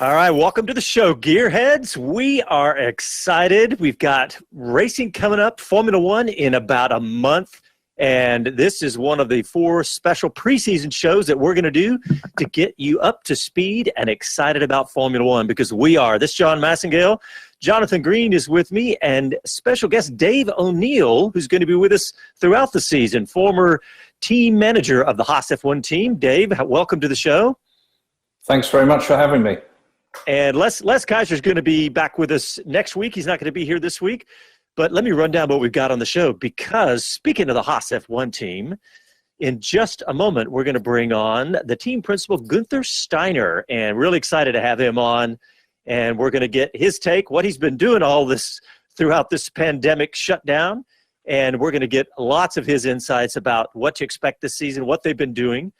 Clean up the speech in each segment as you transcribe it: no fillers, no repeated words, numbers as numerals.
All right, welcome to the show, Gearheads. We are excited. We've got racing coming up, Formula One, in about a month. And this is one of the 4 special preseason shows that we're going to do to get you up to speed and excited about Formula One, because we are. This is John Massengale. Jonathan Green is with me, and special guest Dave O'Neill, who's going to be with us throughout the season, former team manager of the Haas F1 team. Dave, welcome to the show. Thanks very much for having me. And Les Kaiser's going to be back with us next week. He's not going to be here this week. But let me run down what we've got on the show, because speaking of the Haas F1 team, in just a moment, we're going to bring on the team principal, Guenther Steiner, and really excited to have him on. And we're going to get his take, what he's been doing all this throughout this pandemic shutdown. And we're going to get lots of his insights about what to expect this season, what they've been doing.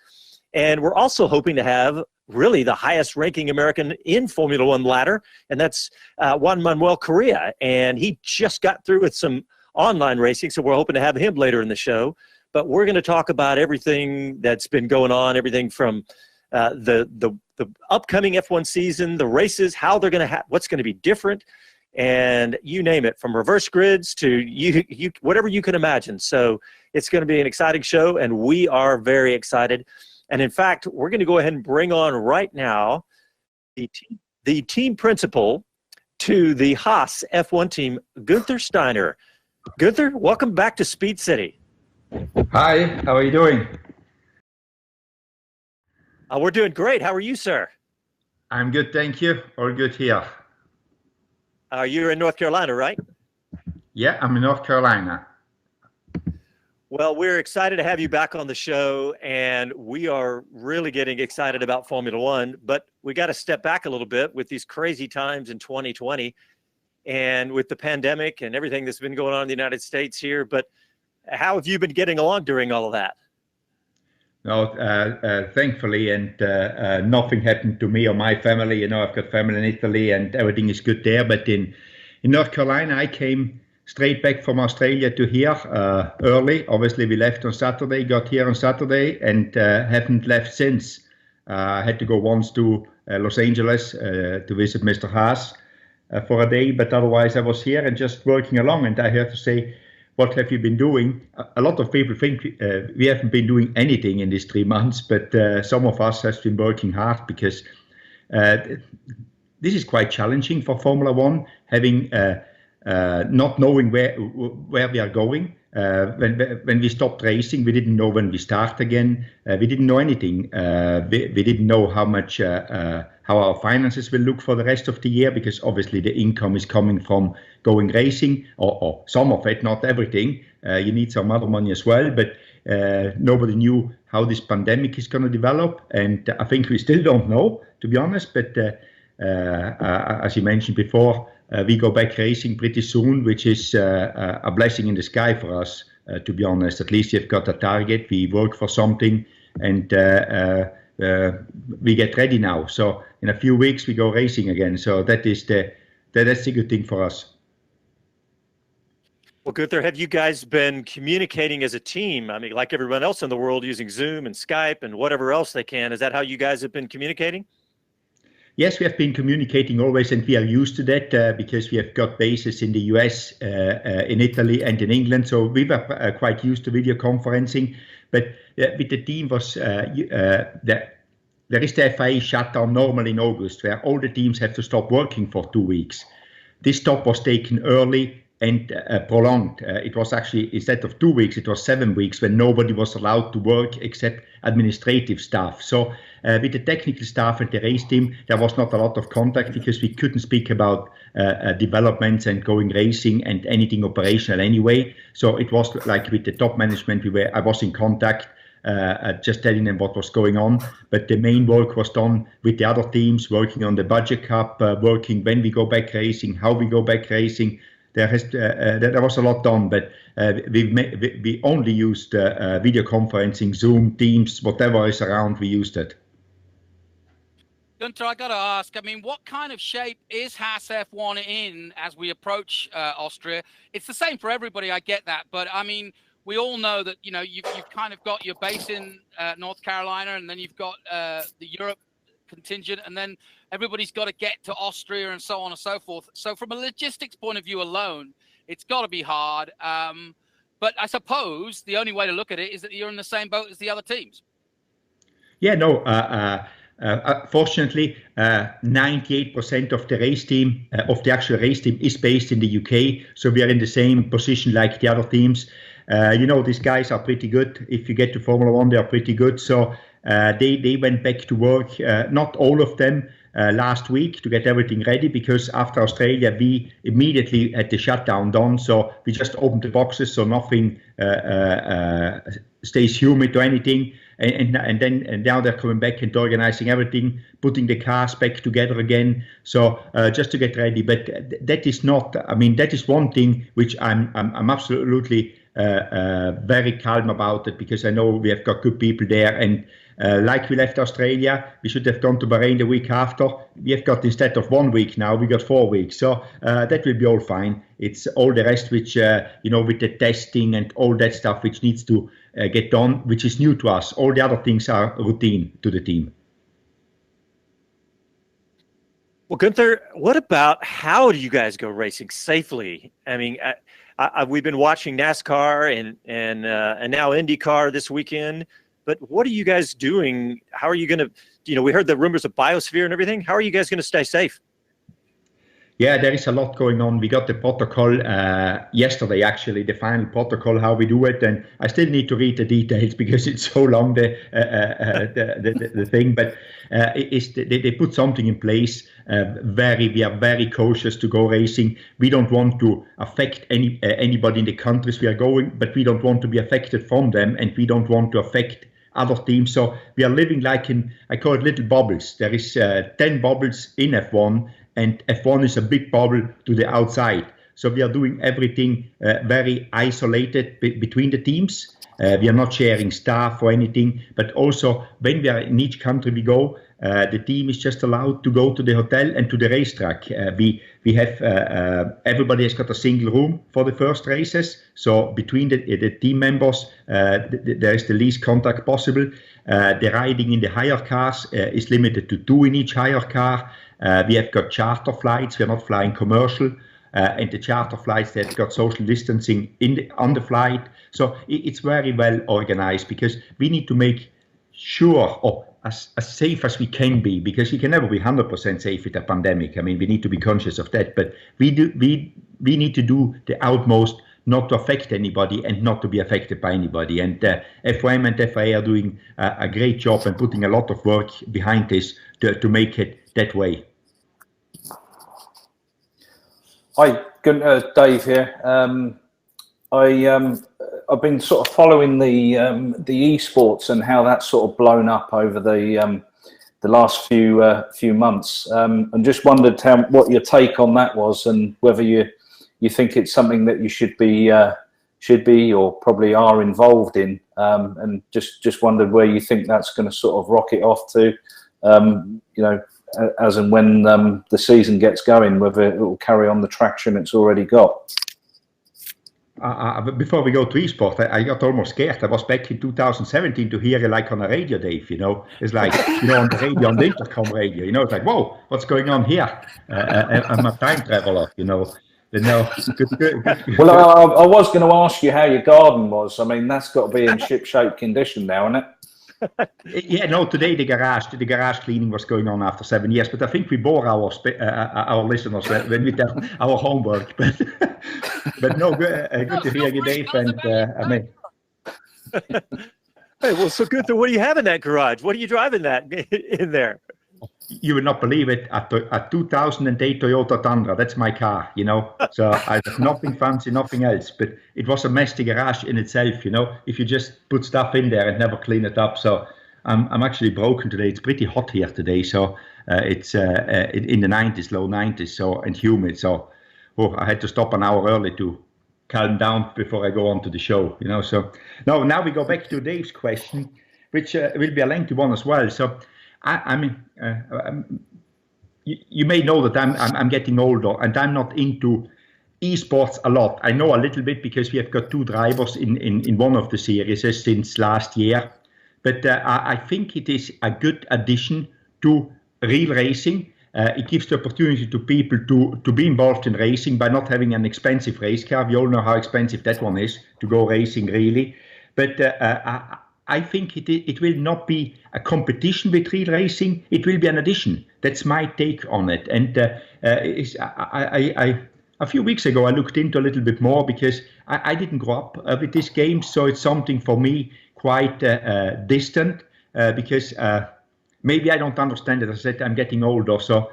And we're also hoping to have really the highest ranking American in Formula One ladder, and that's Juan Manuel Correa. And he just got through with some online racing, so we're hoping to have him later in the show. But we're going to talk about everything that's been going on, everything from the upcoming F1 season, the races, how they're going to what's going to be different, and you name it, from reverse grids to you whatever you can imagine. So it's going to be an exciting show, and we are very excited. And in fact, we're going to go ahead and bring on right now the team principal to the Haas F1 team, Guenther Steiner. Guenther, welcome back to Speed City. Hi, how are you doing? We're doing great. How are you, sir? I'm good, thank you. All good here. You're in North Carolina, right? Yeah, I'm in North Carolina. Well, we're excited to have you back on the show, and we are really getting excited about Formula One, but we got to step back a little bit with these crazy times in 2020 and with the pandemic and everything that's been going on in the United States here. But how have you been getting along during all of that? No, thankfully, and nothing happened to me or my family. You know, I've got family in Italy and everything is good there. But in North Carolina, I came straight back from Australia to here early. Obviously, we left on Saturday, got here on Saturday, and haven't left since. I had to go once to Los Angeles to visit Mr. Haas for a day, but otherwise I was here and just working along. And I have to say, what have you been doing? A lot of people think we haven't been doing anything in these 3 months, but some of us have been working hard, because this is quite challenging for Formula One, having not knowing where we are going. When we stopped racing, we didn't know when we start again. We didn't know anything. We didn't know how our finances will look for the rest of the year, because obviously the income is coming from going racing, or some of it, not everything. You need some other money as well, but nobody knew how this pandemic is going to develop, and I think we still don't know, to be honest. But as you mentioned before, we go back racing pretty soon, which is a blessing in the sky for us, to be honest. At least you've got a target. We work for something, and we get ready now. So in a few weeks we go racing again. So that's the good thing for us. Well, Guenther, have you guys been communicating as a team? I mean, like everyone else in the world, using Zoom and Skype and whatever else they can. Is that how you guys have been communicating? Yes, we have been communicating always, and we are used to that because we have got bases in the US, in Italy, and in England. So we were quite used to video conferencing. But with the team there is the FIA shutdown normally in August, where all the teams have to stop working for 2 weeks. This stop was taken early and prolonged. It was actually, instead of 2 weeks, it was 7 weeks when nobody was allowed to work except administrative staff. So with the technical staff and the race team, there was not a lot of contact, because we couldn't speak about developments and going racing and anything operational anyway. So it was like with the top management, I was in contact, just telling them what was going on. But the main work was done with the other teams, working on the budget cap, working when we go back racing, how we go back racing. There was a lot done, but we only used video conferencing, Zoom, Teams, whatever is around, we used it. Guenther, I got to ask, I mean, what kind of shape is Haas F1 in as we approach Austria? It's the same for everybody, I get that, but I mean, we all know that, you know, you've kind of got your base in North Carolina, and then you've got the Europe contingent, and then everybody's got to get to Austria and so on and so forth. So from a logistics point of view alone, it's got to be hard. But I suppose the only way to look at it is that you're in the same boat as the other teams. Yeah, no. Fortunately, 98% of the race team, of the actual race team, is based in the UK. So we are in the same position like the other teams. These guys are pretty good. If you get to Formula One, they are pretty good. So they went back to work. Not all of them last week to get everything ready, because after Australia we immediately had the shutdown done. So we just opened the boxes so nothing stays humid or anything. And now they're coming back and organizing everything, putting the cars back together again. So just to get ready. But that is not. I mean, that is one thing which I'm absolutely very calm about it, because I know we have got good people there. And like we left Australia, we should have gone to Bahrain the week after. We have got, instead of 1 week now, we got 4 weeks. So that will be all fine. It's all the rest which, with the testing and all that stuff which needs to get done, which is new to us. All the other things are routine to the team. Well, Guenther, what about how do you guys go racing safely? I mean, we've been watching NASCAR and now IndyCar this weekend. But what are you guys doing? How are you going to, we heard the rumors of biosphere and everything. How are you guys going to stay safe? Yeah, there is a lot going on. We got the protocol yesterday, actually, the final protocol, how we do it. And I still need to read the details because it's so long, the thing. But they put something in place. We are very cautious to go racing. We don't want to affect anybody in the countries we are going, but we don't want to be affected from them, and we don't want to affect other teams. So we are living like I call it little bubbles. There is 10 bubbles in F1, and F1 is a big bubble to the outside. So we are doing everything very isolated between the teams. We are not sharing staff or anything, but also when we are in each country we go, the team is just allowed to go to the hotel and to the racetrack. We have everybody has got a single room for the first races. So between the team members, there is the least contact possible. The riding in the hire cars is limited to 2 in each hire car. We have got charter flights. We are not flying commercial. And the charter flights, they've got social distancing on the flight. So it's very well organized, because we need to make sure, or as safe as we can be, because you can never be 100% safe with a pandemic. I mean, we need to be conscious of that, but we need to do the utmost not to affect anybody and not to be affected by anybody. And FOM and FIA are doing a great job and putting a lot of work behind this to make it that way. Hi, Guenther, Dave here. I've been sort of following the esports and how that's sort of blown up over the last few months, and just wondered what your take on that was, and whether you think it's something that you should be or probably are involved in, and just wondered where you think that's going to sort of rocket off to, as and when the season gets going, whether it will carry on the traction it's already got. Before we go to esports, I got almost scared. I was back in 2017 to hear it like on a radio, Dave. It's like on the radio, on the intercom radio. It's like, whoa, what's going on here? I'm a time traveler. Good. Well, I was going to ask you how your garden was. I mean, that's got to be in ship-shape condition now, isn't it? Yeah, no. Today the garage cleaning was going on after 7 years, but I think we bore our listeners when we did our homework. But no, good to hear you, Dave. And I mean, hey, well, so Guenther, what do you have in that garage? What are you driving that in there? You will not believe it. A 2008 Toyota Tundra. That's my car. So I have nothing fancy, nothing else. But it was a messy garage in itself. If you just put stuff in there and never clean it up. So I'm actually broken today. It's pretty hot here today. So it's in the 90s, low 90s. So and humid. So I had to stop an hour early to calm down before I go on to the show. So now we go back to Dave's question, which will be a lengthy one as well. So. You may know that I'm getting older, and I'm not into esports a lot. I know a little bit because we have got 2 drivers in one of the series since last year. But I think it is a good addition to real racing. It gives the opportunity to people to be involved in racing by not having an expensive race car. We all know how expensive that one is to go racing, really. But I think it will not be a competition with real racing. It will be an addition. That's my take on it. And a few weeks ago, I looked into a little bit more because I didn't grow up with this game. So it's something for me quite distant because maybe I don't understand it. As I said, I'm getting older. So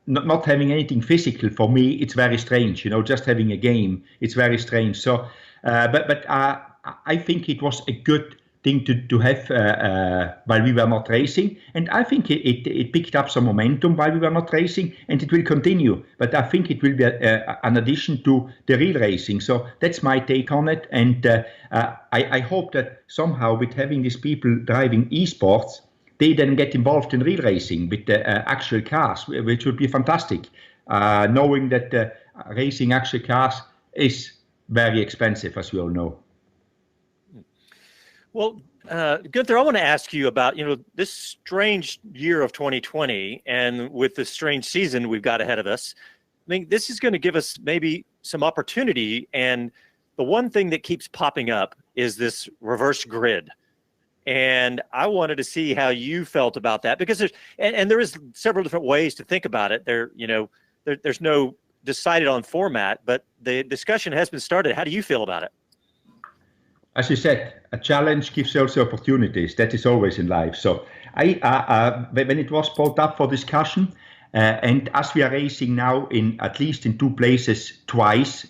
not having anything physical for me, it's very strange. Just having a game, it's very strange. So, but I think it was a good thing to have while we were not racing, and I think it picked up some momentum while we were not racing, and it will continue. But I think it will be an addition to the real racing. So that's my take on it, and I hope that somehow with having these people driving esports, they then get involved in real racing with the actual cars, which would be fantastic. Knowing that racing actual cars is very expensive, as we all know. Well, Guenther, I want to ask you about, this strange year of 2020 and with the strange season we've got ahead of us. I mean, this is going to give us maybe some opportunity. And the one thing that keeps popping up is this reverse grid. And I wanted to see how you felt about that, because there is several different ways to think about it. There's no decided on format, but the discussion has been started. How do you feel about it? As you said, a challenge gives also opportunities. That is always in life. So when it was brought up for discussion, and as we are racing now at least in two places twice,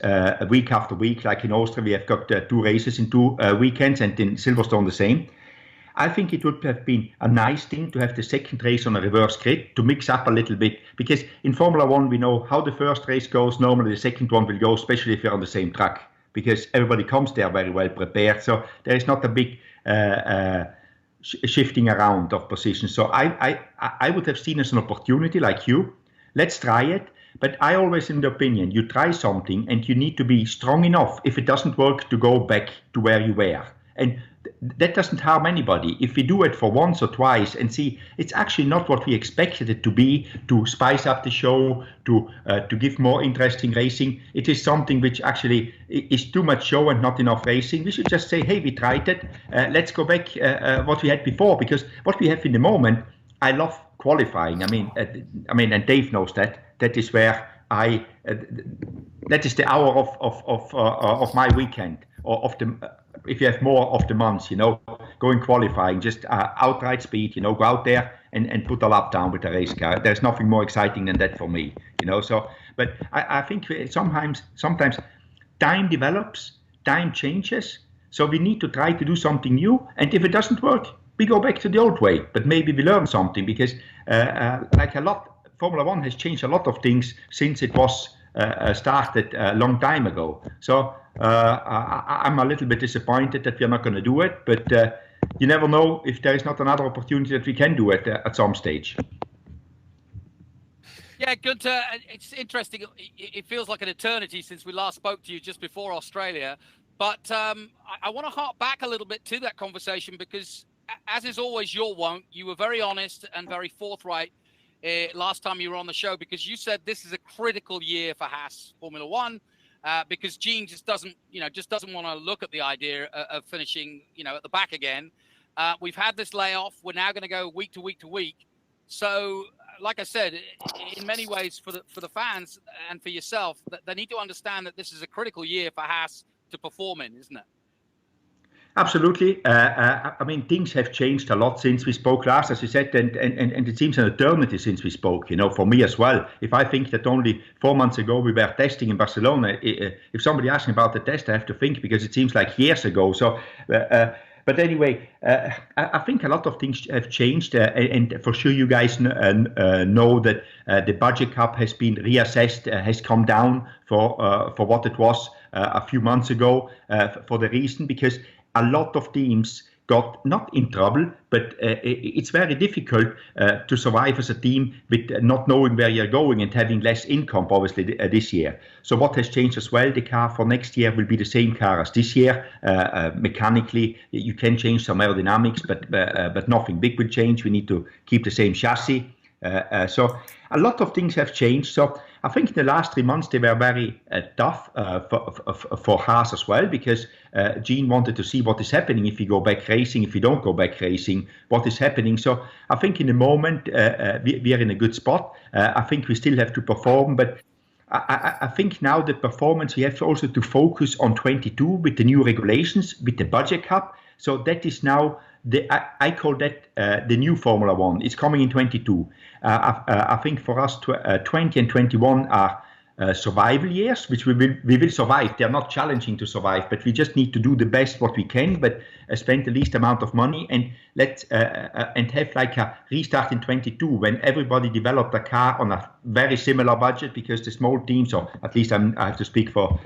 week after week, like in Austria, we have got 2 races in 2 weekends, and in Silverstone the same. I think it would have been a nice thing to have the second race on a reverse grid to mix up a little bit, because in Formula 1 we know how the first race goes. Normally the second one will go, especially if you're on the same track, because everybody comes there very well prepared. So there is not a big shifting around of positions. So I would have seen as an opportunity, like you. Let's try it. But I always in the opinion, you try something and you need to be strong enough, if it doesn't work, to go back to where you were. And that doesn't harm anybody. If we do it for once or twice and see it's actually not what we expected it to be, to spice up the show, to give more interesting racing, it is something which actually is too much show and not enough racing. We should just say, hey, we tried it. Let's go back what we had before, because what we have in the moment, I love qualifying. I mean, and Dave knows that. That is where that is the hour of my weekend, or of the. If you have more of the months, going qualifying, just outright speed, go out there and put a lap down with the race car. There's nothing more exciting than that for me, So, but I think sometimes time develops, time changes. So we need to try to do something new. And if it doesn't work, we go back to the old way. But maybe we learn something, because Formula 1 has changed a lot of things since it was started a long time ago. So I'm a little bit disappointed that we're not going to do it, but you never know if there is not another opportunity that we can do it at some stage. Yeah, Guenther, it's interesting. It feels like an eternity since we last spoke to you just before Australia, but I want to hark back a little bit to that conversation, because as is always your wont, you were very honest and very forthright last time you were on the show, because you said this is a critical year for Haas Formula 1. Because Gene just doesn't want to look at the idea of finishing, at the back again. We've had this layoff. We're now going to go week to week to week. So, like I said, in many ways for the fans and for yourself, they need to understand that this is a critical year for Haas to perform in, isn't it? Absolutely. Things have changed a lot since we spoke last, as you said, and it seems an eternity since we spoke, for me as well. If I think that only 4 months ago we were testing in Barcelona, if somebody asks me about the test, I have to think, because it seems like years ago. So, but anyway, I think a lot of things have changed, and for sure you guys know that the budget cap has been reassessed, has come down for what it was a few months ago, for the reason, because a lot of teams got not in trouble, but it's very difficult to survive as a team with not knowing where you're going and having less income, obviously, this year. So what has changed as well, the car for next year will be the same car as this year. Mechanically, you can change some aerodynamics, but nothing big will change. We need to keep the same chassis. So a lot of things have changed. So I think in the last 3 months they were very tough for Haas as well, because Gene wanted to see what is happening if we go back racing, if we don't go back racing, what is happening. So I think in the moment we are in a good spot. I think we still have to perform, but I think now the performance, we have also to focus on 22 with the new regulations, with the budget cap. So that is now, I call that the new Formula One. It's coming in 22. I think for us, 20 and 21 are survival years, which we will survive. They're not challenging to survive, but we just need to do the best what we can, but spend the least amount of money and and have like a restart in 22 when everybody developed a car on a very similar budget, because the small teams, or at least I have to speak for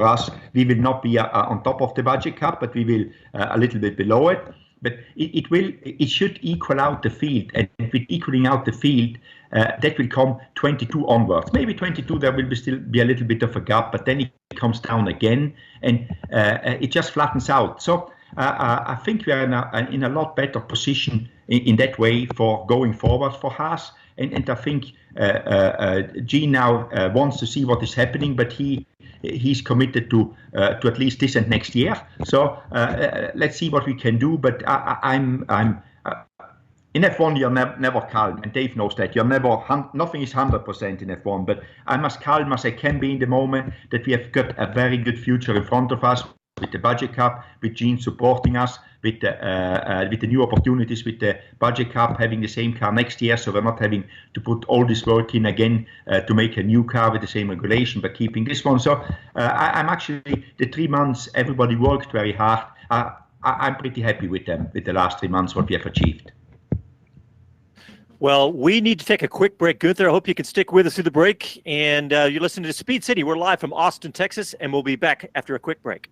us, we will not be on top of the budget cap, but we will a little bit below it. But it should equal out the field, and with equaling out the field, that will come 22 onwards. Maybe 22 there will still be a little bit of a gap, but then it comes down again, and it just flattens out. So I think we are in a lot better position in that way for going forward for Haas, and I think Gene now wants to see what is happening, but he's committed to at least this and next year. So let's see what we can do. But I'm in F1 you're never calm, and Dave knows that. You're never nothing is 100% in F1. But I'm as calm as I can be in the moment that we have got a very good future in front of us, with the budget cap, with Gene supporting us, with the new opportunities, with the budget cap, having the same car next year, so we're not having to put all this work in again to make a new car with the same regulation, but keeping this one. So I'm actually, the 3 months everybody worked very hard. I'm pretty happy with them, with the last 3 months, what we have achieved. Well, we need to take a quick break, Guenther. I hope you can stick with us through the break. And you're listening to Speed City. We're live from Austin, Texas, and we'll be back after a quick break.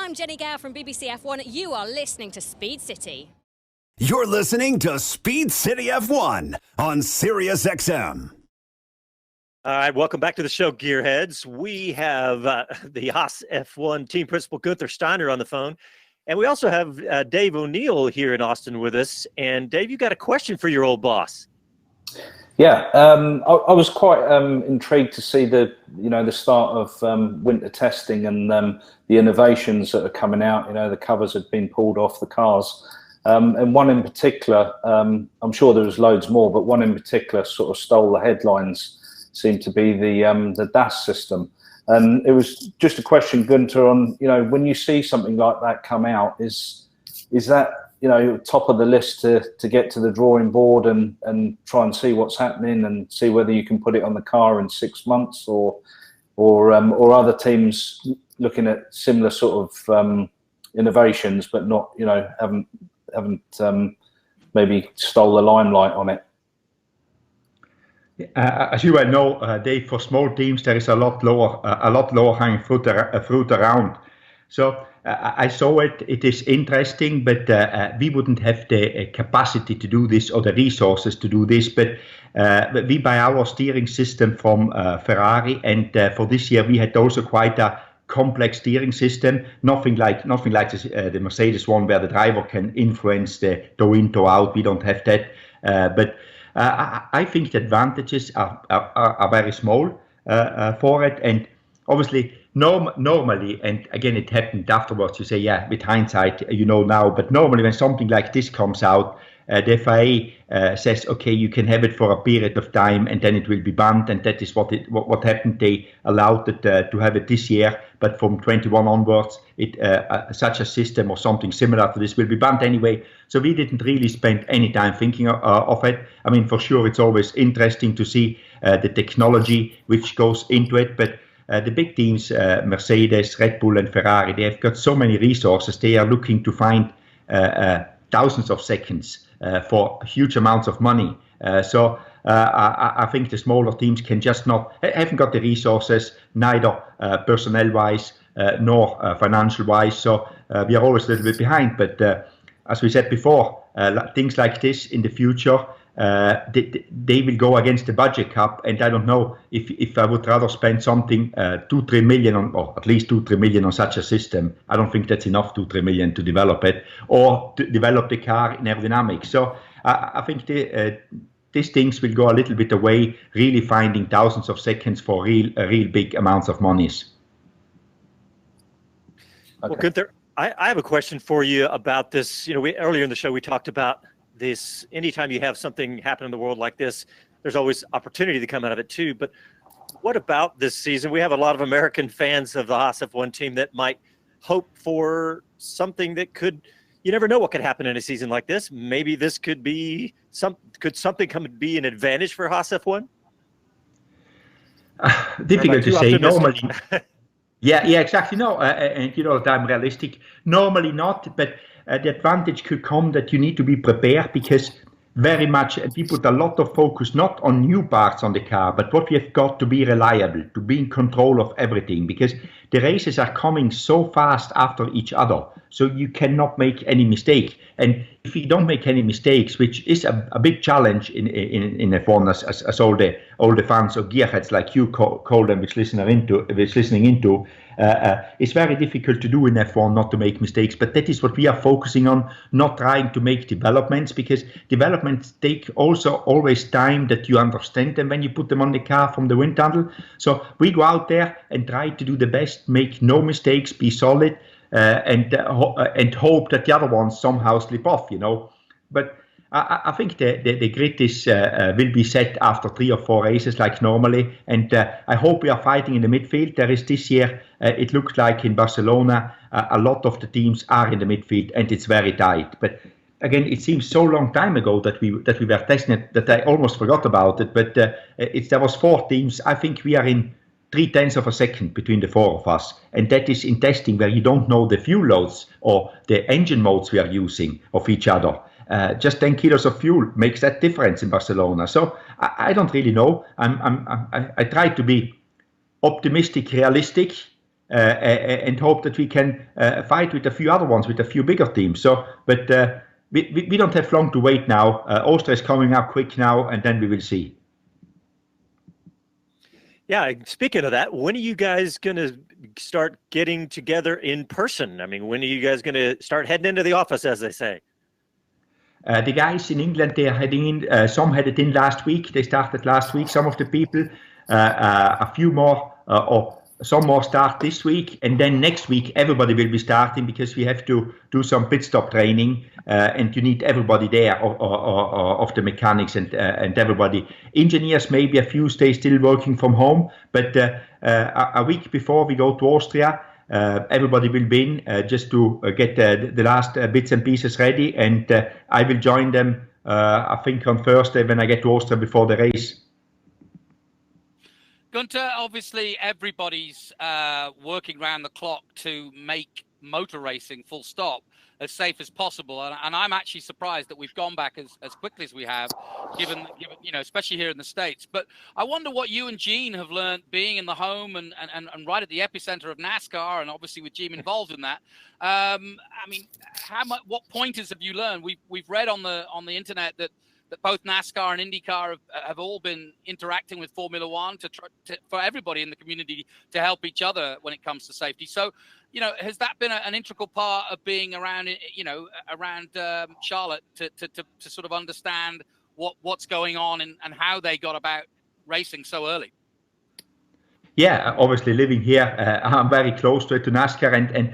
I'm Jenny Gow from BBC F1. You are listening to Speed City. You're listening to Speed City F1 on Sirius XM. All right, welcome back to the show, Gearheads. We have the Haas F1 team principal, Guenther Steiner, on the phone. And we also have Dave O'Neill here in Austin with us. And Dave, you got a question for your old boss. Yeah, I was quite intrigued to see the start of winter testing and the innovations that are coming out. You know, the covers had been pulled off the cars, and one in particular, I'm sure there was loads more, but one in particular sort of stole the headlines. Seemed to be the DAS system, and it was just a question, Guenther, on when you see something like that come out, is that top of the list to get to the drawing board and try and see what's happening and see whether you can put it on the car in 6 months, or other teams looking at similar sort of innovations, but not haven't maybe stole the limelight on it. As you well know, Dave, for small teams there is a lot lower hanging fruit around. So I saw it. It is interesting, but we wouldn't have the capacity to do this or the resources to do this. But we buy our steering system from Ferrari, and for this year we had also quite a complex steering system. Nothing like the Mercedes one, where the driver can influence the toe in, toe out. We don't have that. But I think the advantages are very small for it, and obviously. Normally, and again, it happened afterwards. You say, yeah, with hindsight, now. But normally, when something like this comes out, the FIA says, okay, you can have it for a period of time, and then it will be banned. And that is what happened. They allowed it to have it this year, but from 21 onwards, such a system or something similar to this will be banned anyway. So we didn't really spend any time thinking of it. I mean, for sure, it's always interesting to see the technology which goes into it, but. The big teams, Mercedes, Red Bull, and Ferrari, they have got so many resources. They are looking to find thousands of seconds for huge amounts of money. So I think the smaller teams can just haven't got the resources, neither personnel-wise nor financial-wise. So we are always a little bit behind. But as we said before, things like this in the future. They will go against the budget cap, and I don't know if I would rather spend something 2-3 million on, or at least 2-3 million on such a system. I don't think that's enough, 2-3 million to develop it or to develop the car in aerodynamics. So I think these things will go a little bit away, really finding thousands of seconds for real big amounts of monies. Well, Guenther, I have a question for you about this. Earlier in the show we talked about. This, anytime you have something happen in the world like this, there's always opportunity to come out of it too. But what about this season? We have a lot of American fans of the Haas F1 team that might hope for something that you never know what could happen in a season like this. Maybe this could be something come to be an advantage for Haas F1? Difficult to say. Normally, yeah, exactly. No, and that I'm realistic. Normally not, but the advantage could come that you need to be prepared, because very much we put a lot of focus not on new parts on the car, but what we have got to be reliable, to be in control of everything, because the races are coming so fast after each other, so you cannot make any mistake. And if you don't make any mistakes, which is a big challenge in F1, as all the fans or gearheads like you call them, which listening into, it's very difficult to do in F1 not to make mistakes. But that is what we are focusing on, not trying to make developments, because developments take also always time that you understand them when you put them on the car from the wind tunnel. So we go out there and try to do the best, make no mistakes, be solid, and hope that the other ones somehow slip off, But I think the grid will be set after 3 or 4 races like normally, and I hope we are fighting in the midfield. There is this year, it looks like in Barcelona, a lot of the teams are in the midfield, and it's very tight. But again, it seems so long time ago that we were testing it that I almost forgot about it. But there was 4 teams. I think we are in 0.3 of a second between the 4 of us, and that is in testing where you don't know the fuel loads or the engine modes we are using of each other. Just 10 kilos of fuel makes that difference in Barcelona. So I don't really know. I try to be optimistic, realistic, and hope that we can fight with a few other ones, with a few bigger teams. So, but we don't have long to wait now. Austria is coming up quick now, and then we will see. Yeah, speaking of that, when are you guys going to start getting together in person? I mean, when are you guys going to start heading into the office, as they say? The guys in England, they are heading in. Some headed in last week. They started last week. Some of the people, a few more, or some more start this week. And then next week, everybody will be starting, because we have to do some pit stop training. And you need everybody there, of the mechanics and everybody. Engineers, maybe a few stay still working from home. But a week before we go to Austria, everybody will be in just to get the last bits and pieces ready, and I will join them, I think, on Thursday when I get to Austria before the race. Guenther, obviously everybody's working around the clock to make motor racing, full stop, as safe as possible. And I'm actually surprised that we've gone back as quickly as we have, given especially here in the States. But I wonder what you and Gene have learned being in the home and right at the epicenter of NASCAR, and obviously with Gene involved in that. I mean, what pointers have you learned? We've read on the internet that both NASCAR and IndyCar have all been interacting with Formula One for everybody in the community to help each other when it comes to safety. So, has that been an integral part of being around Charlotte to sort of understand what's going on and how they got about racing so early? Yeah, obviously living here, I'm very close to NASCAR, and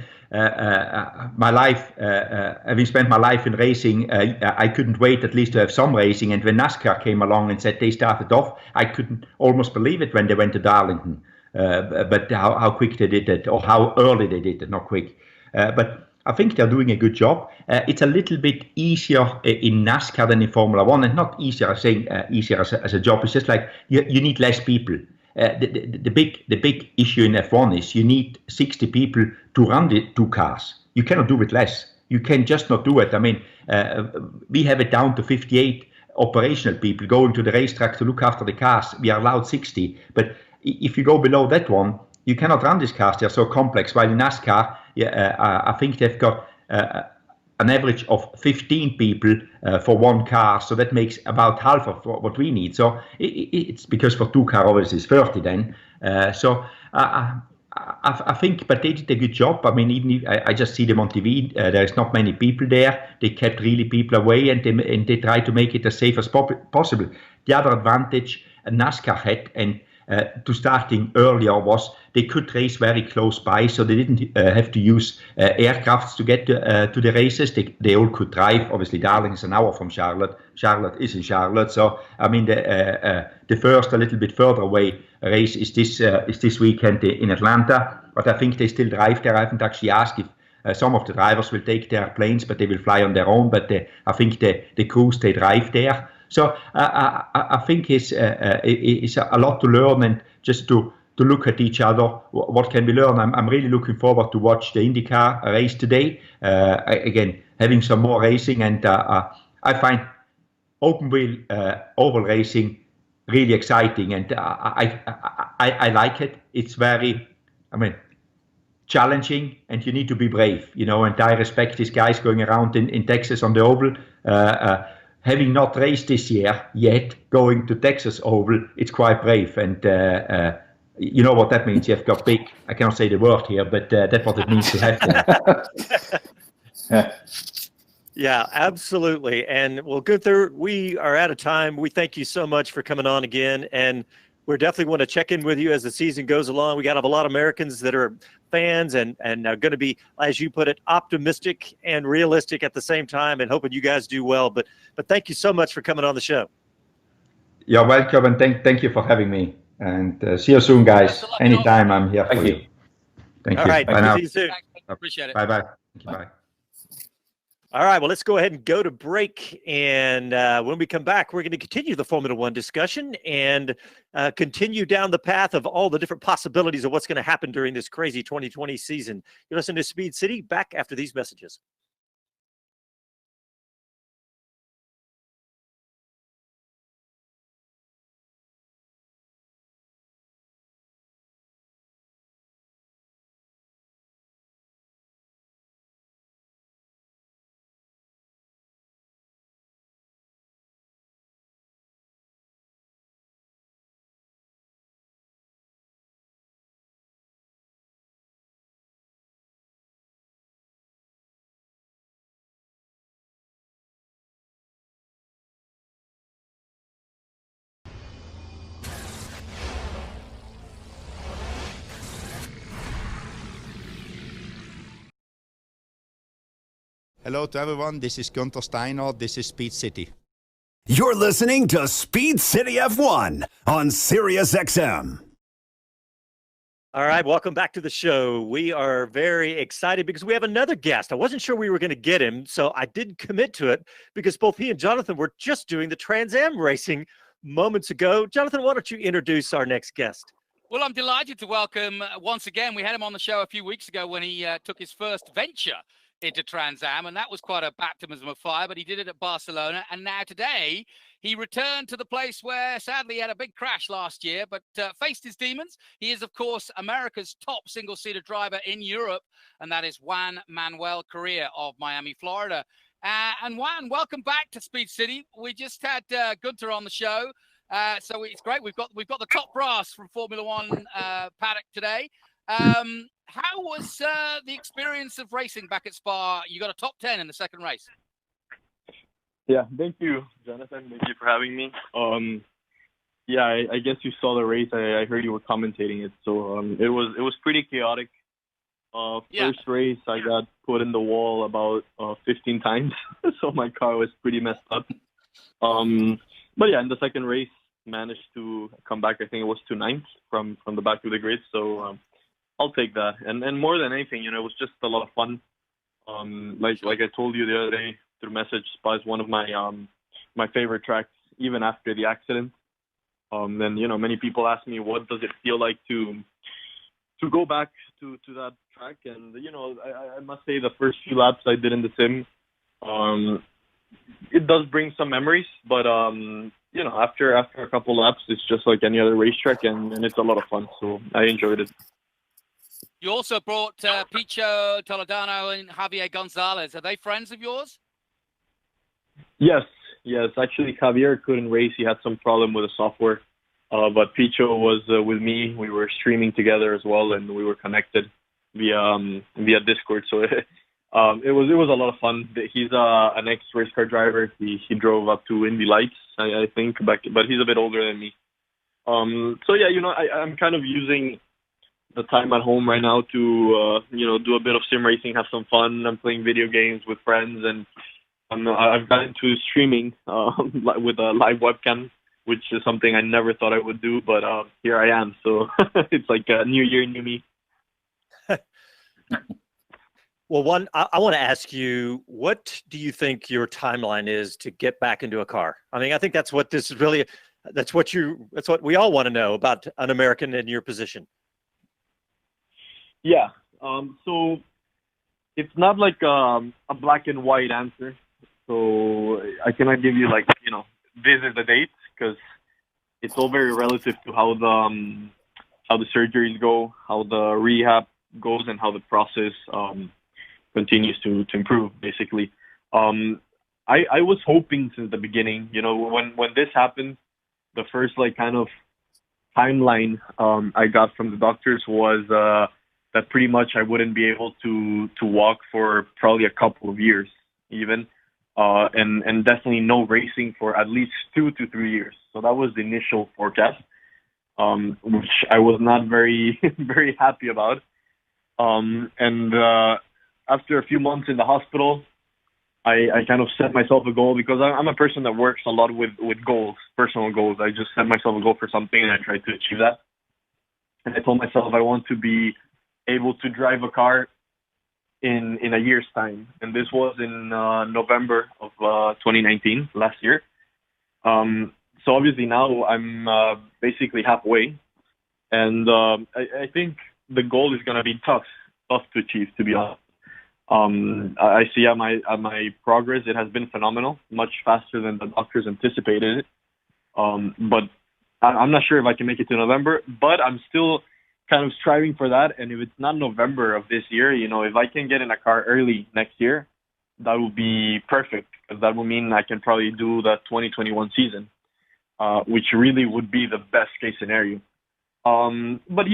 my life, having spent my life in racing, I couldn't wait at least to have some racing. And when NASCAR came along and said they started off, I couldn't almost believe it when they went to Darlington. But how quick they did it, or how early they did it, not quick. But I think they're doing a good job. It's a little bit easier in NASCAR than in Formula One, and not easier, I'm saying easier as a job. It's just like you need less people. The big issue in F1 is you need 60 people to run the 2 cars. You cannot do it less. You can just not do it. I mean, we have it down to 58 operational people going to the racetrack to look after the cars. We are allowed 60, but if you go below that one, you cannot run these cars. They're so complex. While in NASCAR, I think they've got an average of 15 people for 1 car, so that makes about half of what we need. So it's because for 2 car obviously it's 30 then. So I think, but they did a good job. I mean, even if I just see them on TV, there's not many people there. They kept really people away, and they try to make it as safe as possible. The other advantage NASCAR had, and to starting earlier, was they could race very close by, so they didn't have to use aircrafts to get to the races. They all could drive. Obviously, Darling is an hour from Charlotte. Charlotte is in Charlotte, so I mean the first a little bit further away race is this weekend in Atlanta. But I think they still drive there. I haven't actually asked if some of the drivers will take their planes, but they will fly on their own. But I think the crews, they drive there. So I think it's a lot to learn, and just to look at each other. What can we learn? I'm really looking forward to watch the IndyCar race today. Again, having some more racing, and I find open wheel oval racing really exciting, and I like it. It's very, challenging, and you need to be brave, and I respect these guys going around in Texas on the oval. Having not raced this year yet, going to Texas Oval, it's quite brave. And you know what that means. You've got big, I cannot say the word here, but that's what it means to have them. Yeah, absolutely. And well, Guenther, we are out of time. We thank you so much for coming on again. And we definitely want to check in with you as the season goes along. We got a lot of Americans that are fans and are going to be, as you put it, optimistic and realistic at the same time, and hoping you guys do well. But thank you so much for coming on the show. You're welcome, and thank you for having me. And see you soon, guys. Anytime, I'm here for you. Thank you. All right. Bye now. See you soon. Appreciate it. Bye-bye. Thank you. Bye. All right, well, let's go ahead and go to break. And when we come back, we're going to continue the Formula One discussion and continue down the path of all the different possibilities of what's going to happen during this crazy 2020 season. You're listening to Speed City. Back after these messages. Hello to everyone, this is Guenther Steiner, this is Speed City. You're listening to Speed City F1 on Sirius XM. All right, welcome back to the show. We are very excited because we have another guest. I wasn't sure we were going to get him, so I did commit to it because both he and Jonathan were just doing the Trans Am racing moments ago. Jonathan, why don't you introduce our next guest? Well, I'm delighted to welcome once again. We had him on the show a few weeks ago when he took his first venture into Trans Am, and that was quite a baptism of fire, but he did it at Barcelona. And now today, he returned to the place where sadly he had a big crash last year, but faced his demons. He is, of course, America's top single-seater driver in Europe, and that is Juan Manuel Correa of Miami, Florida. And Juan, welcome back to Speed City. We just had Guenther on the show. So it's great. We've got the top brass from Formula One paddock today. How was the experience of racing back at Spa? You got a top 10 in the second race. Yeah, thank you, Jonathan. Thank you for having me. Yeah, I guess you saw the race. I heard you were commentating it, so it was pretty chaotic. First race, I got put in the wall about 15 times, so my car was pretty messed up. But yeah, in the second race, managed to come back. I think it was to 9th from the back of the grid. So I'll take that. And more than anything, it was just a lot of fun. Like I told you the other day through message, Spa is one of my favorite tracks, even after the accident. And many people ask me, what does it feel like to go back to that track? And I must say the first few laps I did in the sim. It does bring some memories, but after a couple laps, it's just like any other racetrack, and it's a lot of fun. So I enjoyed it. You also brought Picho Toledano and Javier Gonzalez. Are they friends of yours? Yes. Actually, Javier couldn't race. He had some problem with the software, but Picho was with me. We were streaming together as well, and we were connected via Discord. So. It was a lot of fun. He's an ex-race car driver. He drove up to Indy Lights, I think, but he's a bit older than me. So yeah, I'm kind of using the time at home right now to do a bit of sim racing, have some fun. I'm playing video games with friends, and I've gotten into streaming with a live webcam, which is something I never thought I would do, but here I am. So it's like a new year, new me. Well, I want to ask you, what do you think your timeline is to get back into a car? I mean, I think that's what this is really, that's what we all want to know about an American in your position. Yeah. So it's not like a black and white answer. So I cannot give you this is the date, because it's all very relative to how the surgeries go, how the rehab goes, and how the process continues to improve, basically. I was hoping since the beginning, when this happened, the first kind of timeline I got from the doctors was that pretty much I wouldn't be able to walk for probably a couple of years even, and definitely no racing for at least 2 to 3 years. So that was the initial forecast, which I was not very, very happy about. After a few months in the hospital, I kind of set myself a goal, because I'm a person that works a lot with goals, personal goals. I just set myself a goal for something, and I try to achieve that. And I told myself I want to be able to drive a car in a year's time. And this was in November of 2019, last year. So obviously now I'm basically halfway. And I think the goal is going to be tough to achieve, to be honest. I see at my progress, it has been phenomenal, much faster than the doctors anticipated it. But I'm not sure if I can make it to November, but I'm still kind of striving for that. And if it's not November of this year, if I can get in a car early next year, that would be perfect, because that would mean I can probably do the 2021 season, which really would be the best case scenario. But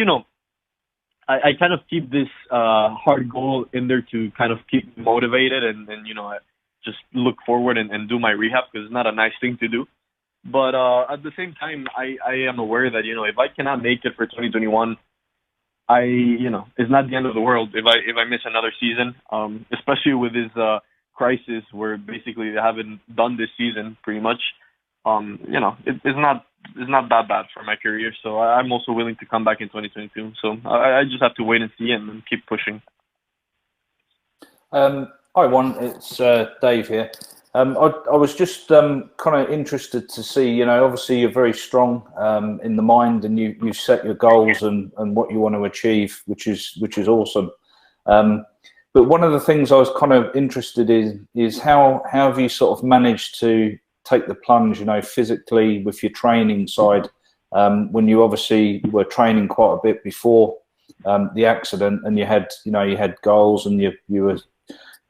I kind of keep this hard goal in there to kind of keep motivated and just look forward and do my rehab, because it's not a nice thing to do. But at the same time, I am aware that if I cannot make it for 2021, it's not the end of the world if I miss another season, especially with this crisis where basically they haven't done this season pretty much. It's not that bad for my career, so I'm also willing to come back in 2022. So I just have to wait and see and keep pushing. Hi, Juan. It's Dave here. I was just kind of interested to see, obviously you're very strong in the mind, and you set your goals and what you want to achieve, which is awesome. But one of the things I was kind of interested in is how have you sort of managed to take the plunge, physically with your training side, when you obviously were training quite a bit before the accident, and you had goals, and you were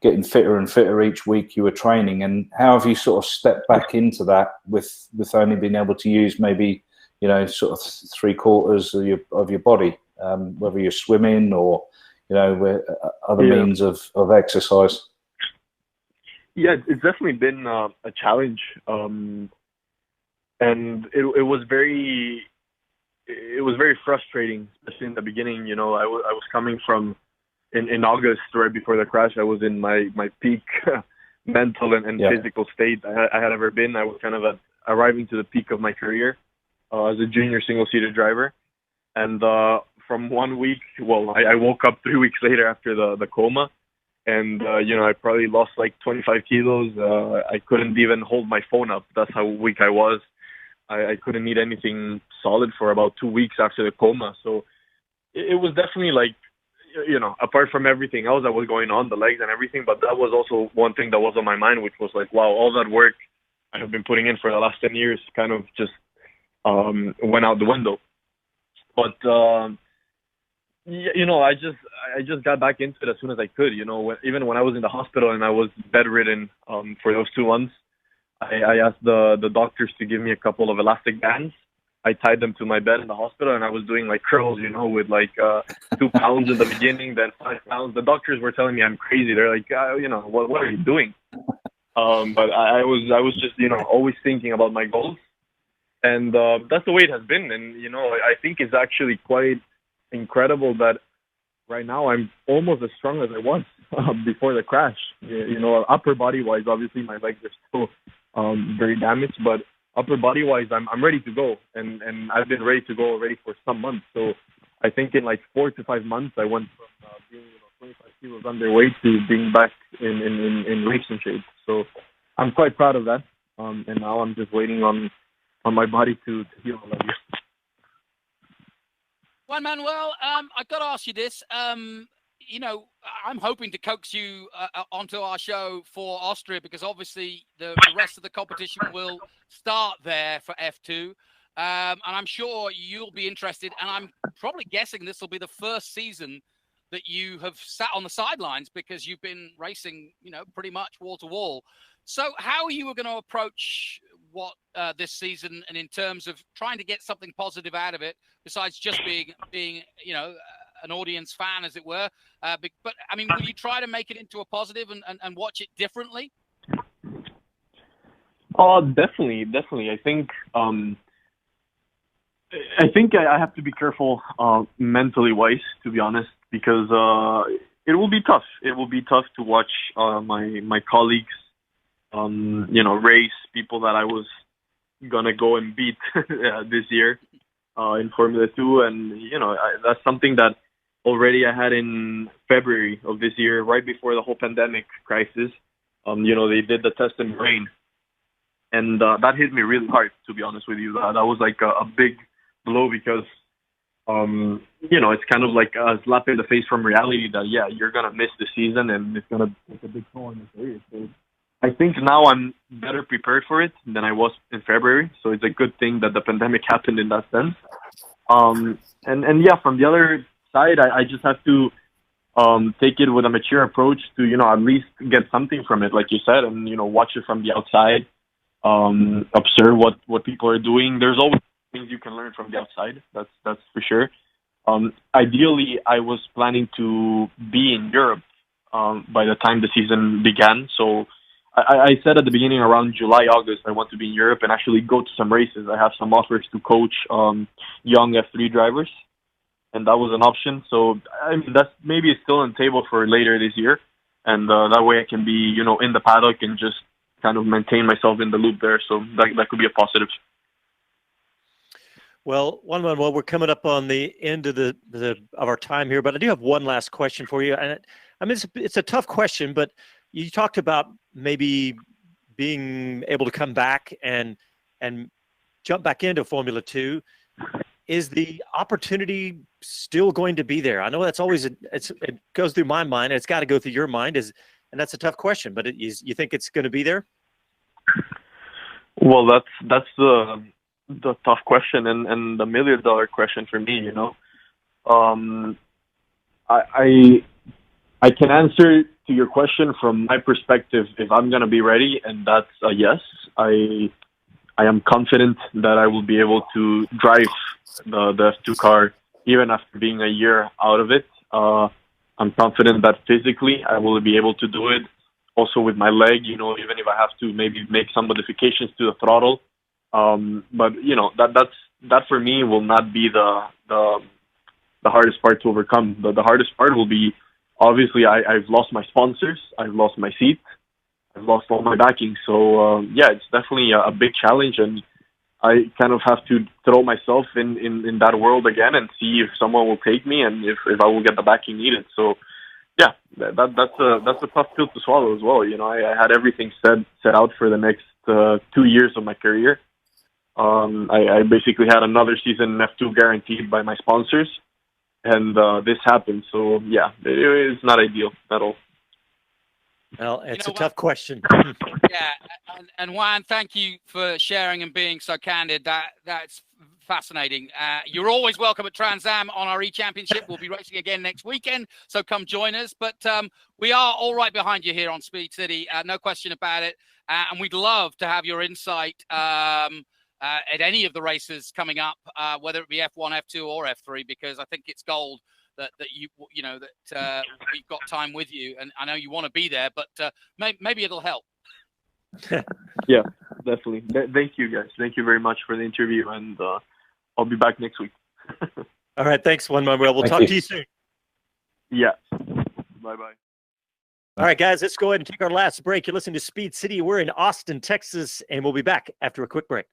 getting fitter and fitter each week you were training, and how have you sort of stepped back into that with only being able to use maybe sort of 3/4 of your body, whether you're swimming or other means of exercise? Yeah, it's definitely been a challenge, and it was very frustrating, especially in the beginning. I was coming from in August, right before the crash. I was in my peak mental and physical state I had ever been. I was kind of arriving to the peak of my career as a junior single-seater driver, and from 1 week, I woke up 3 weeks later after the coma, and I probably lost like 25 kilos. I couldn't even hold my phone up. That's how weak I was. I couldn't eat anything solid for about 2 weeks after the coma. So it was definitely like, apart from everything else that was going on, the legs and everything, but that was also one thing that was on my mind, which was like, wow, all that work I have been putting in for the last 10 years kind of just went out the window. But I just got back into it as soon as I could. Even when I was in the hospital and I was bedridden for those 2 months, I asked the doctors to give me a couple of elastic bands. I tied them to my bed in the hospital, and I was doing like curls, with like 2 pounds in the beginning, then 5 pounds. The doctors were telling me I'm crazy. They're like, what are you doing? But I was just, always thinking about my goals, and that's the way it has been. And I think it's actually quite incredible that right now I'm almost as strong as I was before the crash. Upper body wise, obviously my legs are still very damaged, but upper body wise, I'm ready to go, and I've been ready to go already for some months. So I think in like 4 to 5 months, I went from being 25 kilos underweight to being back in racing shape. So I'm quite proud of that. And now I'm just waiting on my body to heal a little bit. Juan Manuel, I've got to ask you this. I'm hoping to coax you onto our show for Austria, because obviously the rest of the competition will start there for F2. And I'm sure you'll be interested. And I'm probably guessing this will be the first season that you have sat on the sidelines, because you've been racing, pretty much wall to wall. So how are you going to approach what this season, and in terms of trying to get something positive out of it, besides just being an audience fan, as it were? But I mean, will you try to make it into a positive and watch it differently? Oh, definitely. I think I have to be careful mentally wise, to be honest, because it will be tough. It will be tough to watch my colleagues, race people that I was gonna go and beat this year in Formula 2, and that's something that already I had in February of this year, right before the whole pandemic crisis. They did the test in rain, and that hit me really hard, to be honest with you. That was like a big blow, because it's kind of like a slap in the face from reality that you're gonna miss the season, and it's gonna take a big toll on your career. So I think now I'm better prepared for it than I was in February. So it's a good thing that the pandemic happened in that sense. From the other side, I just have to take it with a mature approach to, at least get something from it, like you said, and, watch it from the outside, observe what people are doing. There's always things you can learn from the outside. That's for sure. Ideally, I was planning to be in Europe by the time the season began. So I said at the beginning, around July, August, I want to be in Europe and actually go to some races. I have some offers to coach young F3 drivers, and that was an option. So I mean, that's maybe still on the table for later this year, and that way I can be, in the paddock and just kind of maintain myself in the loop there. So that could be a positive. Well, we're coming up on the end of of our time here, but I do have one last question for you. And I mean, it's a tough question, but you talked about maybe being able to come back and jump back into Formula 2, is the opportunity still going to be there? I know that's always it goes through my mind. And it's got to go through your mind. And that's a tough question. But you think it's going to be there? Well, that's the tough question and the $1 million question for me. You know, I can answer to your question from my perspective if I'm going to be ready, and that's a yes. I am confident that I will be able to drive the F2 car even after being a year out of it. I'm confident that physically I will be able to do it. Also with my leg, you know, even if I have to maybe make some modifications to the throttle. But you know, that for me will not be the hardest part to overcome. The hardest part will be, obviously, I've lost my sponsors, I've lost my seat, I've lost all my backing. So yeah, it's definitely a big challenge, and I kind of have to throw myself in that world again and see if someone will take me and if I will get the backing needed. So yeah, that's a tough pill to swallow as well. You know, I had everything set out for the next 2 years of my career. I basically had another season in F2 guaranteed by my sponsors, and this happened. So yeah, it's not ideal at all. Well, it's a tough question. Yeah, and Juan, thank you for sharing and being so candid. That's fascinating. You're always welcome at Trans Am on our E-Championship. We'll be racing again next weekend, so come join us. But we are all right behind you here on Speed City, no question about it. And we'd love to have your insight at any of the races coming up, whether it be F1, F2, or F3, because I think it's gold that we've got time with you, and I know you want to be there, but maybe it'll help. Yeah, definitely. Thank you, guys. Thank you very much for the interview, and I'll be back next week. All right, thanks, Juan Manuel. We'll talk to you soon. Yeah. Bye-bye. All right, guys, let's go ahead and take our last break. You're listening to Speed City. We're in Austin, Texas, and we'll be back after a quick break.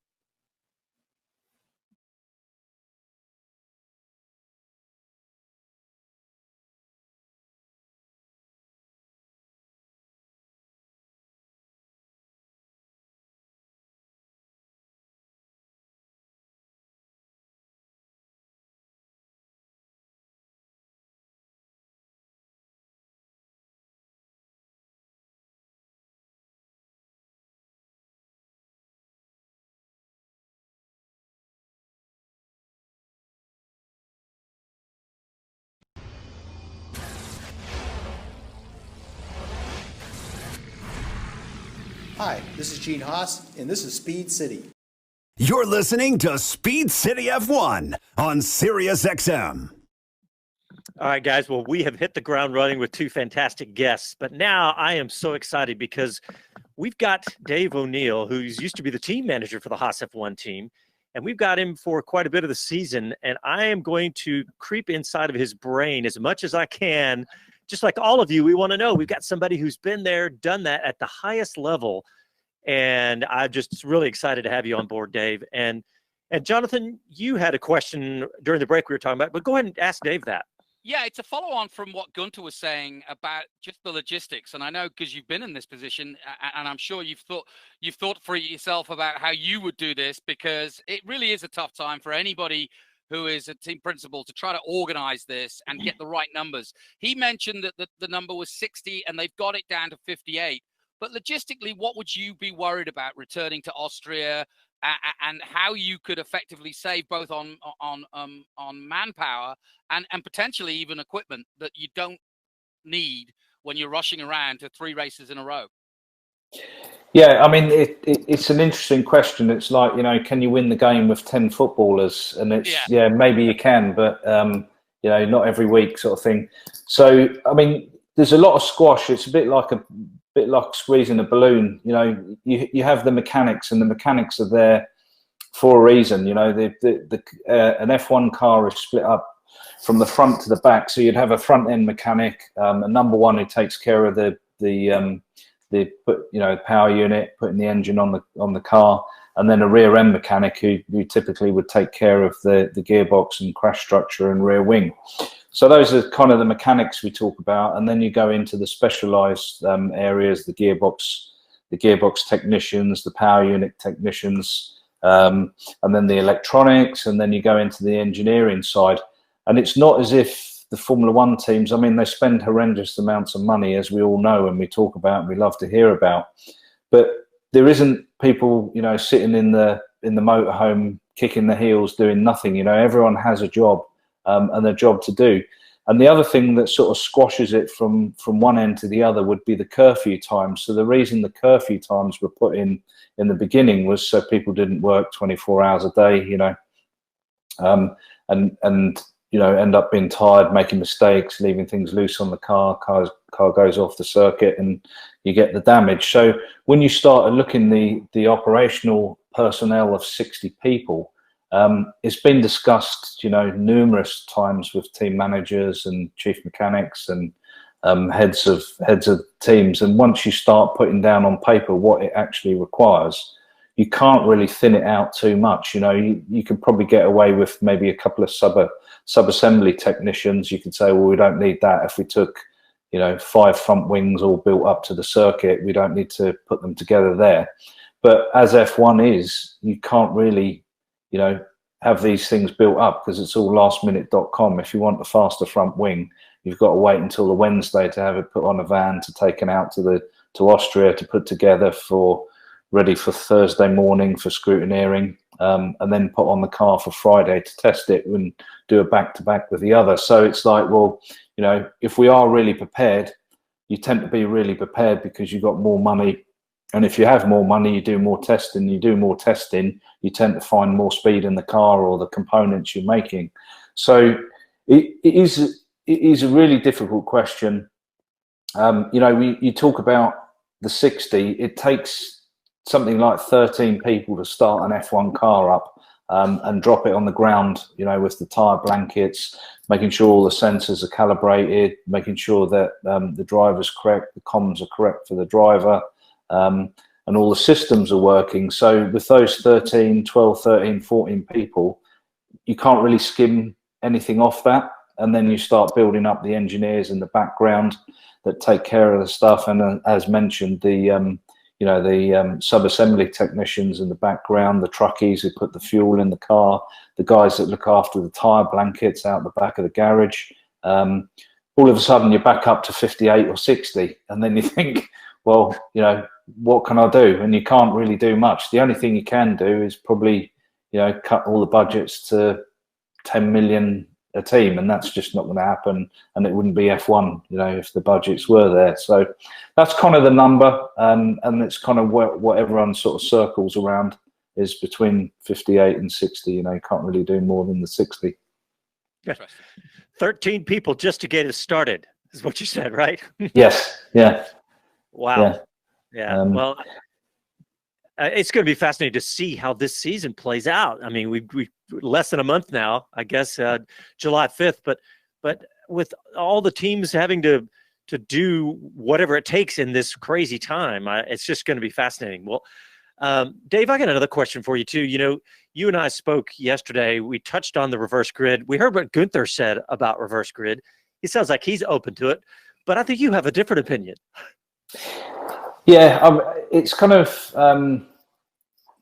Hi, this is Gene Haas, and this is Speed City. You're listening to Speed City F1 on Sirius XM. All right, guys. Well, we have hit the ground running with two fantastic guests, but now I am so excited because we've got Dave O'Neill, who's used to be the team manager for the Haas F1 team, and we've got him for quite a bit of the season, and I am going to creep inside of his brain as much as I can. Just like all of you, we want to know. We've got somebody who's been there, done that at the highest level, and I'm just really excited to have you on board, Dave. And Jonathan, you had a question during the break we were talking about, but go ahead and ask Dave that. Yeah, it's a follow-on from what Guenther was saying about just the logistics. And I know because you've been in this position, and I'm sure you've thought for yourself about how you would do this, because it really is a tough time for anybody who is a team principal to try to organize this and get the right numbers. He mentioned that the number was 60 and they've got it down to 58. But logistically, what would you be worried about returning to Austria, and how you could effectively save both on manpower and potentially even equipment that you don't need when you're rushing around to 3 races in a row? Yeah, I mean, it's an interesting question. It's like, you know, can you win the game with 10 footballers? And it's, yeah maybe you can, but, you know, not every week sort of thing. So, I mean, there's a lot of squash. It's a bit like squeezing a balloon. You know, you have the mechanics, and the mechanics are there for a reason. You know, an F1 car is split up from the front to the back. So you'd have a front end mechanic, a number one who takes care of the power unit, putting the engine on the car, and then a rear end mechanic who typically would take care of the gearbox and crash structure and rear wing. So those are kind of the mechanics we talk about, and then you go into the specialized areas, the gearbox gearbox technicians, the power unit technicians, and then the electronics, and then you go into the engineering side. And it's not as if the Formula One teams, I mean, they spend horrendous amounts of money, as we all know, and we talk about and we love to hear about. But there isn't people, you know, sitting in the motorhome kicking the heels doing nothing. You know, everyone has a job and a job to do. And the other thing that sort of squashes it from one end to the other would be the curfew times. So the reason the curfew times were put in the beginning was so people didn't work 24 hours a day, you know, and you know, end up being tired, making mistakes, leaving things loose on the car goes off the circuit, and you get the damage. So when you start looking the operational personnel of 60 people, it's been discussed, you know, numerous times with team managers and chief mechanics and heads of teams. And once you start putting down on paper what it actually requires, you can't really thin it out too much. You know, you could probably get away with maybe a couple of sub-assembly technicians. You could say, well, we don't need that. If we took, you know, 5 front wings all built up to the circuit, we don't need to put them together there. But as F1 is, you can't really, you know, have these things built up because it's all lastminute.com. If you want a faster front wing, you've got to wait until the Wednesday to have it put on a van to taken out to Austria to put together ready for Thursday morning for scrutineering, and then put on the car for Friday to test it and do a back-to-back with the other. So it's like, well, you know, if we are really prepared, you tend to be really prepared because you've got more money. And if you have more money, you do more testing. You do more testing, you tend to find more speed in the car or the components you're making. So it is a really difficult question. You know, you talk about the 60. It takes something like 13 people to start an F1 car up and drop it on the ground, you know, with the tire blankets, making sure all the sensors are calibrated, making sure that the driver's correct, the comms are correct for the driver, and all the systems are working. So with those 13, 12, 13, 14 people, you can't really skim anything off that. And then you start building up the engineers in the background that take care of the stuff. And as mentioned, the sub-assembly technicians in the background, the truckies who put the fuel in the car, the guys that look after the tire blankets out the back of the garage. All of a sudden you're back up to 58 or 60. And then you think, well, you know, what can I do? And you can't really do much. The only thing you can do is probably, you know, cut all the budgets to 10 million a team, and that's just not going to happen. And it wouldn't be F1, you know, if the budgets were there. So that's kind of the number, and it's kind of what everyone sort of circles around is between 58 and 60. You know, you can't really do more than the 60. 13 people just to get it started is what you said, right? Yes. Yeah. Wow. Yeah. Well, it's going to be fascinating to see how this season plays out. I mean, we less than a month now, I guess, July 5th, but with all the teams having to do whatever it takes in this crazy time, it's just going to be fascinating. Well, Dave, I got another question for you too. You know, you and I spoke yesterday. We touched on the reverse grid. We heard what Guenther said about reverse grid. He sounds like he's open to it, but I think you have a different opinion. Yeah, it's kind of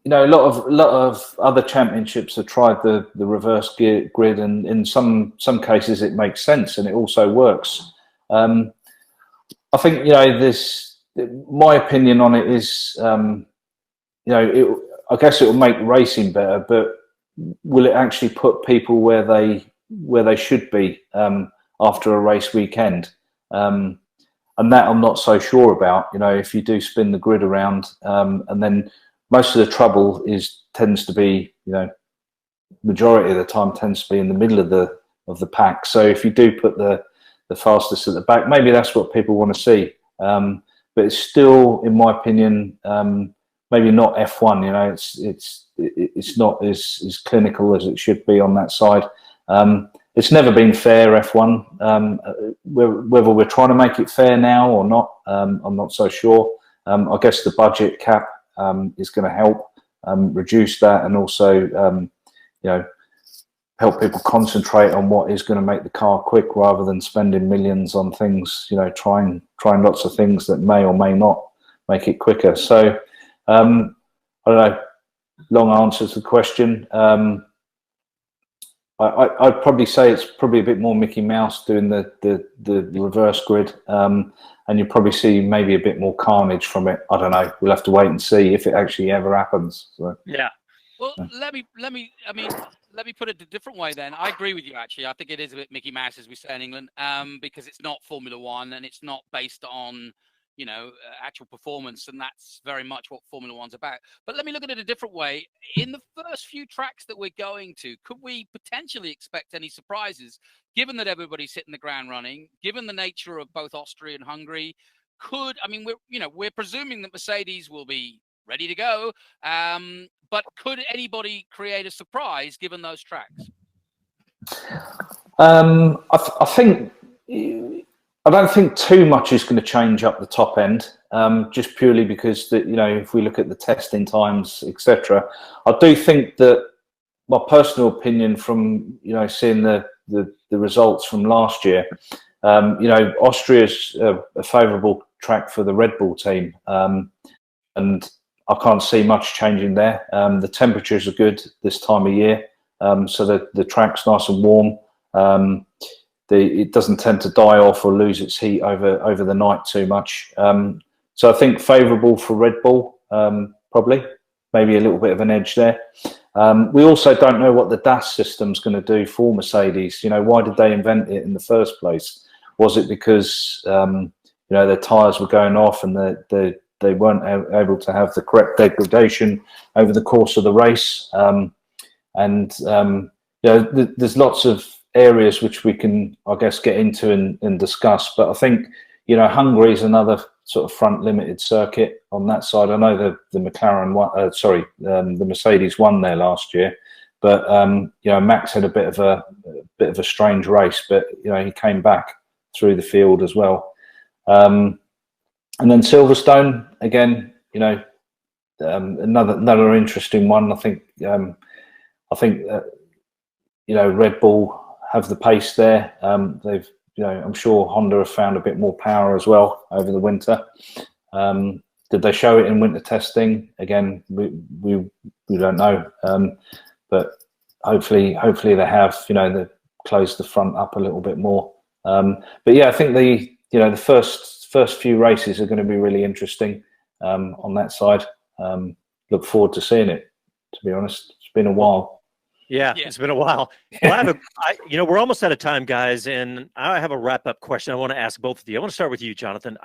you know, a lot of other championships have tried the reverse grid, and in some cases it makes sense and it also works. I think, you know, my opinion on it is, you know, I guess it will make racing better, but will it actually put people where they should be after a race weekend? And that I'm not so sure about. You know, if you do spin the grid around, and then most of the trouble tends to be, you know, majority of the time tends to be in the middle of the pack. So if you do put the fastest at the back, maybe that's what people want to see. But it's still, in my opinion, maybe not F1. You know, it's not as clinical as it should be on that side. It's never been fair, F1. Whether we're trying to make it fair now or not, I'm not so sure. I guess the budget cap is going to help reduce that, and also, you know, help people concentrate on what is going to make the car quick rather than spending millions on things. You know, trying lots of things that may or may not make it quicker. So I don't know. Long answer to the question. I'd probably say it's probably a bit more Mickey Mouse doing the reverse grid, and you'll probably see maybe a bit more carnage from it. I don't know. We'll have to wait and see if it actually ever happens. So. Yeah. Well, let me put it a different way then. I agree with you, actually. I think it is a bit Mickey Mouse, as we say in England, because it's not Formula One and it's not based on, actual performance. And that's very much what Formula One's about. But let me look at it a different way. In the first few tracks that we're going to, could we potentially expect any surprises, given that everybody's hitting the ground running, given the nature of both Austria and Hungary? We're presuming that Mercedes will be ready to go. But could anybody create a surprise given those tracks? I don't think too much is going to change up the top end, just purely because if we look at the testing times, etc. I do think that my personal opinion from seeing the results from last year, Austria's a favourable track for the Red Bull team, and I can't see much changing there. The temperatures are good this time of year, so the track's nice and warm. It doesn't tend to die off or lose its heat over the night too much. So I think favourable for Red Bull, probably. Maybe a little bit of an edge there. We also don't know what the DAS system's going to do for Mercedes. Why did they invent it in the first place? Was it because their tyres were going off and they weren't able to have the correct degradation over the course of the race? There's lots of areas which we can, I guess, get into and discuss. But I think, Hungary is another sort of front limited circuit on that side. I know the McLaren the Mercedes won there last year, but Max had a bit of a strange race, but he came back through the field as well. And then Silverstone again, another interesting one. I think Red Bull have the pace there. They've, I'm sure Honda have found a bit more power as well over the winter. Did they show it in winter testing? Again, we don't know. But hopefully they have. They've closed the front up a little bit more. But yeah, I think the first few races are going to be really interesting on that side. Look forward to seeing it. To be honest, it's been a while. Yeah, it's been a while. Well, we're almost out of time, guys, and I have a wrap-up question I want to ask both of you. I want to start with you, Jonathan.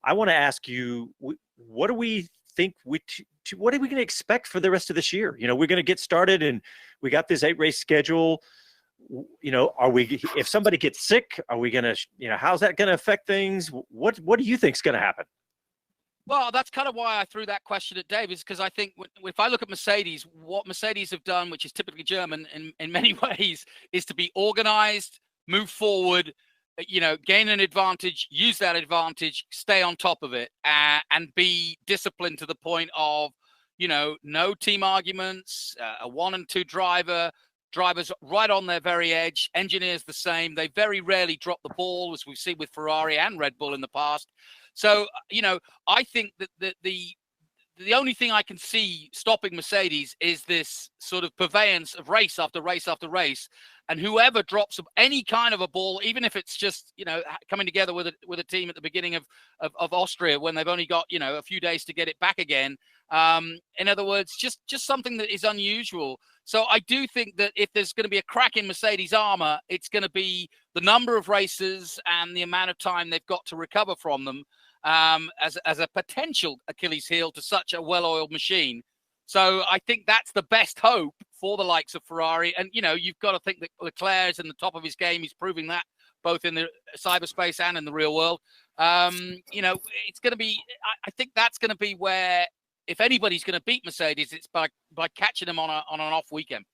I want to ask you, what do we think? What are we going to expect for the rest of this year? We're going to get started, and we got this 8-race schedule. Are we? If somebody gets sick, are we going to? How's that going to affect things? What do you think is going to happen? Well, that's kind of why I threw that question at Dave, is because I think if I look at Mercedes, what Mercedes have done, which is typically German in many ways, is to be organized, move forward, gain an advantage, use that advantage, stay on top of it, and be disciplined to the point of, no team arguments, a 1 and 2 drivers right on their very edge, engineers the same. They very rarely drop the ball, as we've seen with Ferrari and Red Bull in the past. So, I think that the only thing I can see stopping Mercedes is this sort of purveyance of race after race after race. And whoever drops any kind of a ball, even if it's just, coming together with a team at the beginning of Austria when they've only got, a few days to get it back again. In other words, just something that is unusual. So I do think that if there's going to be a crack in Mercedes armor, it's going to be the number of races and the amount of time they've got to recover from them. As a potential Achilles heel to such a well-oiled machine. So I think that's the best hope for the likes of Ferrari. And, you've got to think that Leclerc is in the top of his game. He's proving that both in the cyberspace and in the real world. It's going to be, I think that's going to be where, if anybody's going to beat Mercedes, it's by catching them on an off weekend.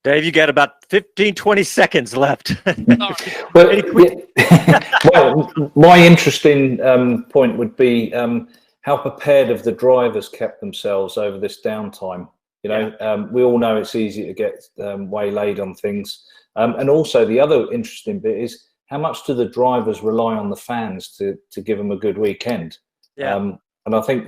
Dave, you got about 15, 20 seconds left. Well, my interesting point would be how prepared have the drivers kept themselves over this downtime? We all know it's easy to get waylaid on things. And also the other interesting bit is how much do the drivers rely on the fans to give them a good weekend? Yeah. And I think,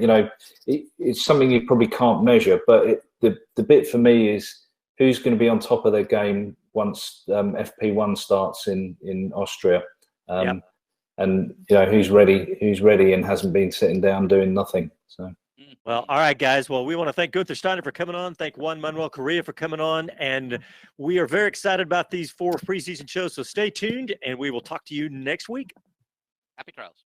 it's something you probably can't measure, but the bit for me is who's going to be on top of their game once FP1 starts in Austria. And who's ready and hasn't been sitting down doing nothing. So. Well, all right, guys. Well, we want to thank Guenther Steiner for coming on. Thank Juan Manuel Correa for coming on. And we are very excited about these 4 preseason shows. So stay tuned, and we will talk to you next week. Happy trails.